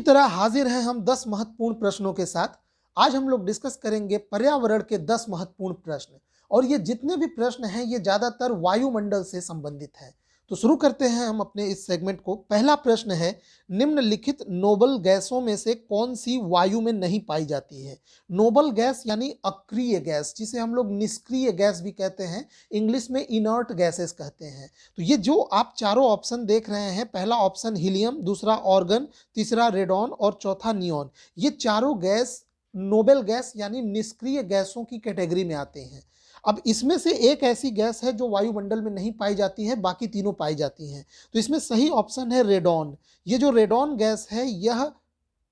की तरह हाजिर हैं हम 10 महत्वपूर्ण प्रश्नों के साथ। आज हम लोग डिस्कस करेंगे पर्यावरण के 10 महत्वपूर्ण प्रश्न और ये जितने भी प्रश्न हैं ये ज्यादातर वायुमंडल से संबंधित हैं। तो शुरू करते हैं हम अपने इस सेगमेंट को। पहला प्रश्न है, निम्नलिखित नोबल गैसों में से कौन सी वायु में नहीं पाई जाती है? नोबल गैस यानी अक्रिय गैस, जिसे हम लोग निष्क्रिय गैस भी कहते हैं, इंग्लिश में इनर्ट गैसेस कहते हैं। तो ये जो आप चारों ऑप्शन देख रहे हैं, पहला ऑप्शन हीलियम, दूसरा ऑर्गन, तीसरा रेडॉन और चौथा नियॉन, ये चारों गैस नोबेल गैस यानी निष्क्रिय गैसों की कैटेगरी में आते हैं। अब इसमें से एक ऐसी गैस है जो वायुमंडल में नहीं पाई जाती है, बाकी तीनों पाई जाती हैं। तो इसमें सही ऑप्शन है रेडॉन। ये जो रेडॉन गैस है यह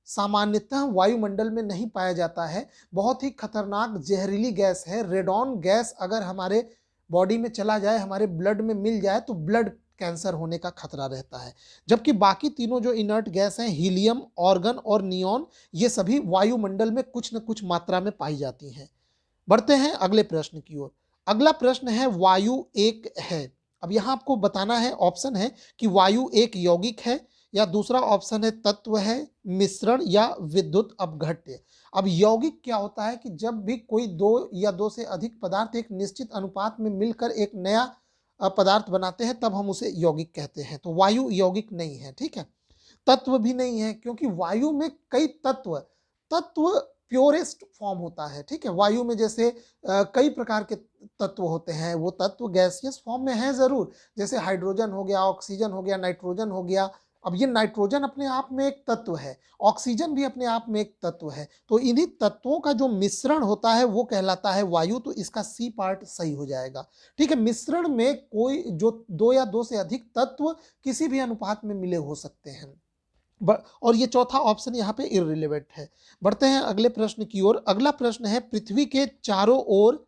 सामान्यतः वायुमंडल में नहीं पाया जाता है। बहुत ही खतरनाक जहरीली गैस है। रेडॉन गैस अगर हमारे बॉडी में चला जाए, हमारे ब्लड में मिल जाए तो ब्लड कैंसर होने का खतरा रहता है। जबकि बाकी तीनों जो इनर्ट गैस हैं, हीलियम, ऑर्गन और नियॉन, ये सभी वायुमंडल में कुछ न कुछ मात्रा में पाई जाती हैं। बढ़ते हैं अगले प्रश्न की ओर। अगला प्रश्न है, वायु एक है। अब यहां आपको बताना है, ऑप्शन है कि वायु एक यौगिक है, या दूसरा ऑप्शन है तत्व है, मिश्रण या विद्युत अपघट्य। अब यौगिक क्या होता है कि जब भी कोई दो या दो से अधिक पदार्थ एक निश्चित अनुपात में मिलकर एक नया पदार्थ बनाते हैं तब हम उसे यौगिक कहते हैं। तो वायु यौगिक नहीं है, ठीक है। तत्व भी नहीं है, क्योंकि वायु में कई तत्व तत्व प्योरेस्ट फॉर्म होता है, ठीक है। वायु में जैसे कई प्रकार के तत्व होते हैं, वो तत्व गैसियस फॉर्म में है जरूर, जैसे हाइड्रोजन हो गया, ऑक्सीजन हो गया, नाइट्रोजन हो गया। अब ये नाइट्रोजन अपने आप में एक तत्व है, ऑक्सीजन भी अपने आप में एक तत्व है। तो इन्हीं तत्वों का जो मिश्रण होता है वो कहलाता है वायु। तो इसका सी पार्ट सही हो जाएगा, ठीक है। मिश्रण में कोई जो दो या दो से अधिक तत्व किसी भी अनुपात में मिले हो सकते हैं। और ये चौथा ऑप्शन यहाँ पे इररिलेवेंट है। बढ़ते हैं अगले प्रश्न की ओर। अगला प्रश्न है, पृथ्वी के चारों ओर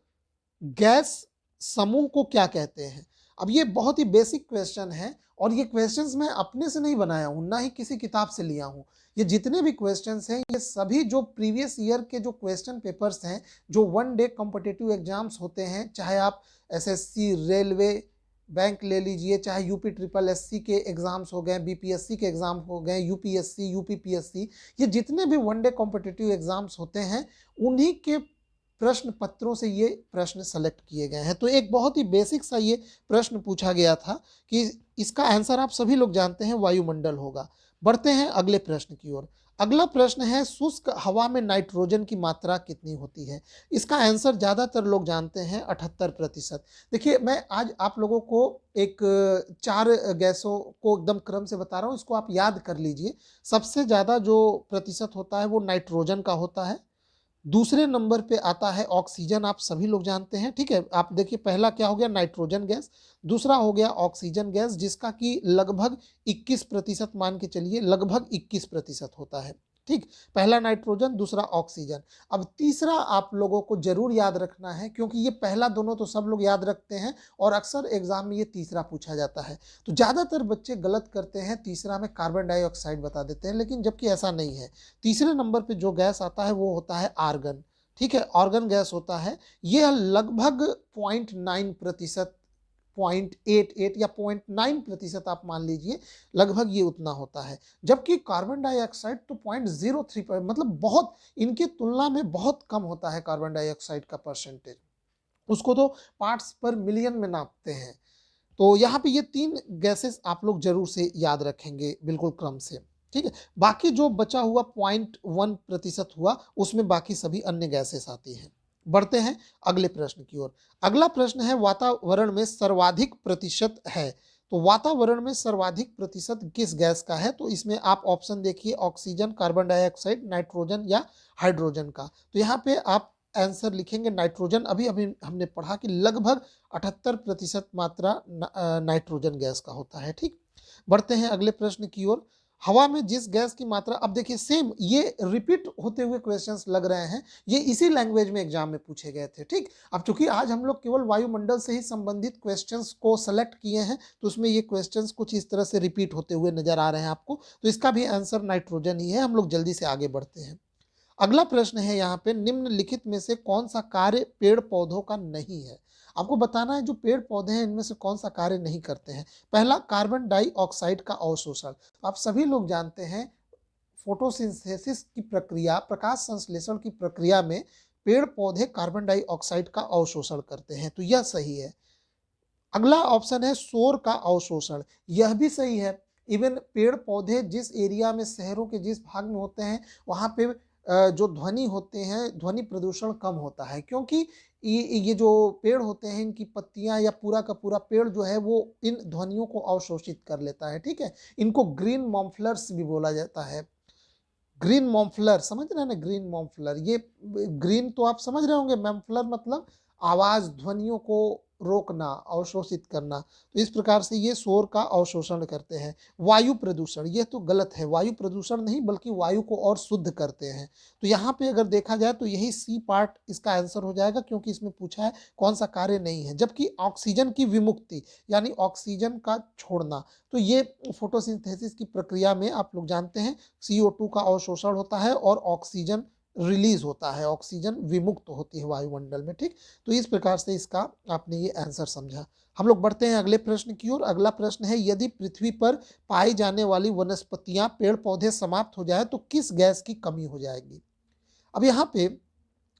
गैस समूह को क्या कहते हैं? अब ये बहुत ही बेसिक क्वेश्चन है और ये क्वेश्चंस मैं अपने से नहीं बनाया हूं, ना ही किसी किताब से लिया हूं। ये जितने भी क्वेश्चंस हैं ये सभी जो प्रीवियस ईयर के जो क्वेश्चन पेपर्स हैं, जो वन डे कॉम्पिटिटिव एग्जाम्स होते हैं, चाहे आप एसएससी, रेलवे, बैंक ले लीजिए, चाहे यूपी ट्रिपल एससी के एग्जाम्स हो गए, बीपीएससी के एग्जाम हो गए, यूपीएससी, यूपीपीएससी, ये जितने भी वनडे कॉम्पिटिटिव एग्जाम्स होते हैं उन्हीं के प्रश्न पत्रों से ये प्रश्न सेलेक्ट किए गए हैं। तो एक बहुत ही बेसिक सा ये प्रश्न पूछा गया था कि इसका आंसर आप सभी लोग जानते हैं, वायुमंडल होगा। बढ़ते हैं अगले प्रश्न की ओर। अगला प्रश्न है, शुष्क हवा में नाइट्रोजन की मात्रा कितनी होती है? इसका आंसर ज्यादातर लोग जानते हैं, 78%। देखिए, मैं आज आप लोगों को एक चार गैसों को एकदम क्रम से बता रहा हूं, इसको आप याद कर लीजिए। सबसे ज्यादा जो प्रतिशत होता है वो नाइट्रोजन का होता है। दूसरे नंबर पे आता है ऑक्सीजन, आप सभी लोग जानते हैं, ठीक है। आप देखिए, पहला क्या हो गया, नाइट्रोजन गैस। दूसरा हो गया ऑक्सीजन गैस, जिसका कि लगभग 21% मान के चलिए, लगभग 21% होता है, ठीक। पहला नाइट्रोजन, दूसरा ऑक्सीजन। अब तीसरा आप लोगों को जरूर याद रखना है, क्योंकि ये पहला दोनों तो सब लोग याद रखते हैं और अक्सर एग्जाम में ये तीसरा पूछा जाता है। तो ज्यादातर बच्चे गलत करते हैं, तीसरा में कार्बन डाइऑक्साइड बता देते हैं, लेकिन जबकि ऐसा नहीं है। तीसरे नंबर पे जो गैस आता है वो होता है आर्गन, ठीक है। आर्गन गैस होता है, यह लगभग 0.9%, 0.88 या 0.9% आप मान लीजिए, लगभग ये उतना होता है। जबकि कार्बन डाइऑक्साइड तो 0.03, मतलब बहुत, इनकी तुलना में बहुत कम होता है कार्बन डाइऑक्साइड का परसेंटेज। उसको तो पार्ट्स पर मिलियन में नापते हैं। तो यहाँ पे ये तीन गैसेस आप लोग जरूर से याद रखेंगे, बिल्कुल क्रम से, ठीक है। बाकी जो बचा हुआ 0.1% हुआ, उसमें बाकी सभी अन्य गैसेस आती हैं। बढ़ते हैं अगले प्रश्न की ओर। अगला प्रश्न है, वातावरण में सर्वाधिक प्रतिशत है। तो वातावरण में सर्वाधिक प्रतिशत किस गैस का है? तो इसमें आप ऑप्शन देखिए, ऑक्सीजन, कार्बन डाइऑक्साइड, नाइट्रोजन या हाइड्रोजन का। तो यहाँ पे आप आंसर लिखेंगे नाइट्रोजन। अभी अभी हमने पढ़ा कि लगभग 78% मात्रा नाइट्रोजन गैस का होता है, ठीक। बढ़ते हैं अगले प्रश्न की ओर। हवा में जिस गैस की मात्रा, अब देखिए सेम ये रिपीट होते हुए क्वेश्चंस लग रहे हैं, ये इसी लैंग्वेज में एग्जाम में पूछे गए थे, ठीक। अब चूंकि आज हम लोग केवल वायुमंडल से ही संबंधित क्वेश्चंस को सेलेक्ट किए हैं, तो उसमें ये क्वेश्चंस कुछ इस तरह से रिपीट होते हुए नजर आ रहे हैं आपको। तो इसका भी आंसर नाइट्रोजन ही है। हम लोग जल्दी से आगे बढ़ते हैं। अगला प्रश्न है यहाँ पे, निम्नलिखित में से कौन सा कार्य पेड़ पौधों का नहीं है? आपको बताना है जो पेड़ पौधे हैं इनमें से कौन सा कार्य नहीं करते हैं। पहला, कार्बन डाइऑक्साइड का अवशोषण। आप सभी लोग जानते हैं फोटोसिंथेसिस की प्रक्रिया, प्रकाश संश्लेषण की प्रक्रिया में पेड़ पौधे कार्बन डाइऑक्साइड का अवशोषण करते हैं, तो यह सही है। अगला ऑप्शन है सौर का अवशोषण, यह भी सही है। इवन पेड़ पौधे जिस एरिया में, शहरों के जिस भाग में होते हैं, वहां पे जो ध्वनि होते हैं, ध्वनि प्रदूषण कम होता है, क्योंकि ये जो पेड़ होते हैं, इनकी पत्तियां या पूरा का पूरा पेड़ जो है वो इन ध्वनियों को अवशोषित कर लेता है। ठीक है, इनको ग्रीन मॉम्फलर्स भी बोला जाता है। ग्रीन मॉम्फलर समझ रहे हैं ना, ग्रीन मॉम्फलर, ये ग्रीन तो आप समझ रहे होंगे, मॉम्फलर मतलब आवाज, ध्वनियों को रोकना, अवशोषित करना। तो इस प्रकार से ये शोर का अवशोषण करते हैं। वायु प्रदूषण, ये तो गलत है, वायु प्रदूषण नहीं बल्कि वायु को और शुद्ध करते हैं। तो यहाँ पे अगर देखा जाए तो यही सी पार्ट इसका आंसर हो जाएगा, क्योंकि इसमें पूछा है कौन सा कार्य नहीं है। जबकि ऑक्सीजन की विमुक्ति यानी ऑक्सीजन का छोड़ना, तो ये फोटोसिंथेसिस की प्रक्रिया में आप लोग जानते हैं CO2 का अवशोषण होता है और ऑक्सीजन रिलीज होता है, ऑक्सीजन विमुक्त होती है वायुमंडल में। ठीक, तो इस प्रकार से इसका आपने ये आंसर समझा। हम लोग बढ़ते हैं अगले प्रश्न की ओर। अगला प्रश्न है, यदि पृथ्वी पर पाई जाने वाली वनस्पतियां, पेड़ पौधे समाप्त हो जाए तो किस गैस की कमी हो जाएगी? अब यहाँ पे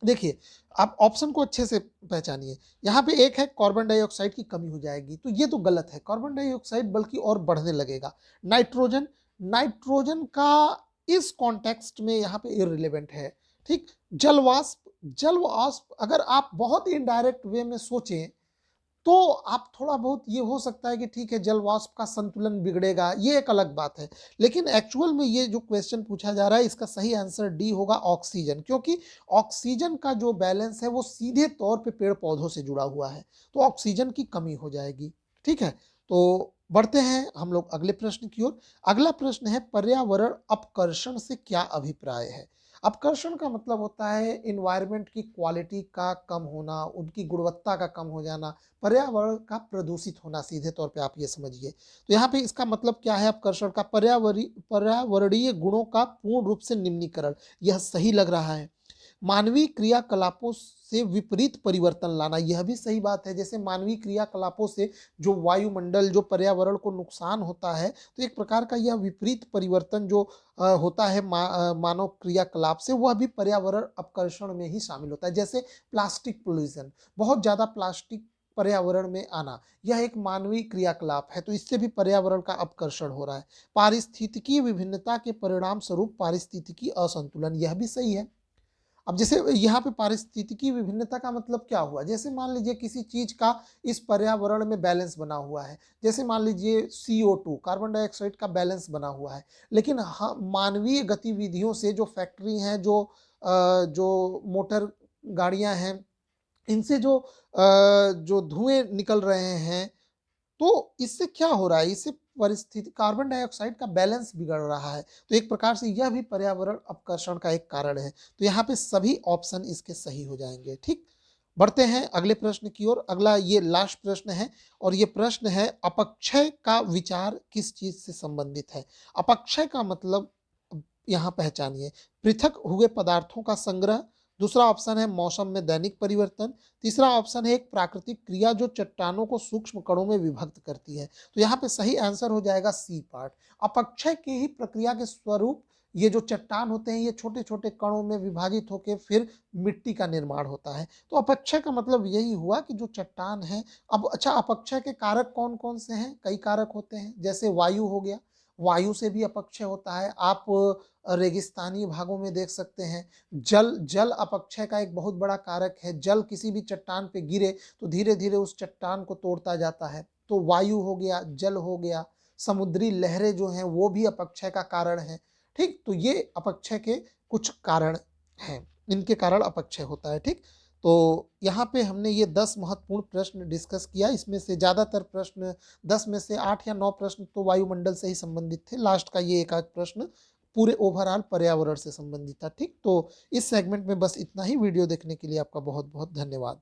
देखिए, आप ऑप्शन को अच्छे से पहचानिए। यहाँ पे एक है कार्बन डाइऑक्साइड की कमी हो जाएगी, तो ये तो गलत है, कार्बन डाइऑक्साइड बल्कि और बढ़ने लगेगा। नाइट्रोजन, नाइट्रोजन का इस कॉन्टेक्स्ट में यहाँ पे इररिलेवेंट है। ठीक, जलवाष्प, जलवाष्प अगर आप बहुत इनडायरेक्ट वे में सोचें तो आप थोड़ा बहुत ये हो सकता है कि ठीक है जलवाष्प का संतुलन बिगड़ेगा, ये एक अलग बात है। लेकिन एक्चुअल में ये जो क्वेश्चन पूछा जा रहा है, इसका सही आंसर डी होगा, ऑक्सीजन। क्योंकि ऑक्सीजन का जो बैलेंस है वो सीधे तौर पे पेड़ पौधों से जुड़ा हुआ है, तो ऑक्सीजन की कमी हो जाएगी। ठीक है, तो बढ़ते हैं हम लोग अगले प्रश्न की ओर। अगला प्रश्न है, पर्यावरण अपकर्षण से क्या अभिप्राय है? अपकर्षण का मतलब होता है इन्वायरमेंट की क्वालिटी का कम होना, उनकी गुणवत्ता का कम हो जाना, पर्यावरण का प्रदूषित होना, सीधे तौर पे आप ये समझिए। तो यहाँ पे इसका मतलब क्या है अपकर्षण का? पर्यावरणीय गुणों का पूर्ण रूप से निम्नीकरण, यह सही लग रहा है। मानवीय क्रियाकलापों से विपरीत परिवर्तन लाना, यह भी सही बात है। जैसे मानवीय क्रियाकलापों से जो वायुमंडल, जो पर्यावरण को नुकसान होता है, तो एक प्रकार का यह विपरीत परिवर्तन जो होता है मानव क्रियाकलाप से, वह भी पर्यावरण अपकर्षण में ही शामिल होता है। जैसे प्लास्टिक पोल्यूशन, बहुत ज्यादा प्लास्टिक पर्यावरण में आना, यह एक मानवीय क्रियाकलाप है, तो इससे भी पर्यावरण का अपकर्षण हो रहा है। पारिस्थितिकी विभिन्नता के परिणाम स्वरूप पारिस्थितिकी असंतुलन, यह भी सही है। अब जैसे यहाँ पे पारिस्थितिकी विभिन्नता का मतलब क्या हुआ? जैसे मान लीजिए किसी चीज का इस पर्यावरण में बैलेंस बना हुआ है, जैसे मान लीजिए CO2, कार्बन डाइऑक्साइड का बैलेंस बना हुआ है, लेकिन हाँ, मानवीय गतिविधियों से जो फैक्ट्री हैं, जो मोटर गाड़ियां हैं, इनसे जो धुएं निकल रहे हैं, तो इससे क्या हो रहा है? इससे परिस्थिति, कार्बन डाइऑक्साइड का बैलेंस बिगड़ रहा है, तो एक प्रकार से यह भी पर्यावरण अपकर्षण का एक कारण है। तो यहाँ पे सभी ऑप्शन इसके सही हो जाएंगे। ठीक, बढ़ते हैं अगले प्रश्न की ओर। अगला ये लास्ट प्रश्न है, और ये प्रश्न है, अपक्षय का विचार किस चीज से संबंधित है? अपक्षय का मतलब यहाँ पहचानिए, पृथक हुए पदार्थों का संग्रह। दूसरा ऑप्शन है मौसम में दैनिक परिवर्तन। तीसरा ऑप्शन है एक प्राकृतिक क्रिया जो चट्टानों को सूक्ष्म कणों में विभक्त करती है। तो यहाँ पे सही आंसर हो जाएगा सी पार्ट। अपक्षय की ही प्रक्रिया के स्वरूप ये जो चट्टान होते हैं, ये छोटे छोटे कणों में विभाजित होकर फिर मिट्टी का निर्माण होता है। तो अपक्षय का मतलब यही हुआ कि जो चट्टान है। अब अच्छा, अपक्षय के कारक कौन कौन से हैं? कई कारक होते हैं, जैसे वायु हो गया, वायु से भी अपक्षय होता है। आप रेगिस्तानी भागों में देख सकते हैं। जल, जल अपक्षय का एक बहुत बड़ा कारक है। जल किसी भी चट्टान पे गिरे तो धीरे धीरे उस चट्टान को तोड़ता जाता है, तो वायु हो गया, जल हो गया। समुद्री लहरें जो हैं वो भी अपक्षय का कारण है। ठीक, तो ये अपक्षय के कुछ कारण हैं, इनके कारण अपक्षय होता है। ठीक, तो यहाँ पे हमने ये 10 महत्वपूर्ण प्रश्न डिस्कस किया। इसमें से ज्यादातर प्रश्न, 10 में से 8 या 9 प्रश्न तो वायुमंडल से ही संबंधित थे। लास्ट का ये एक आध प्रश्न पूरे ओवरऑल पर्यावरण से संबंधित था। ठीक, तो इस सेगमेंट में बस इतना ही। वीडियो देखने के लिए आपका बहुत बहुत धन्यवाद।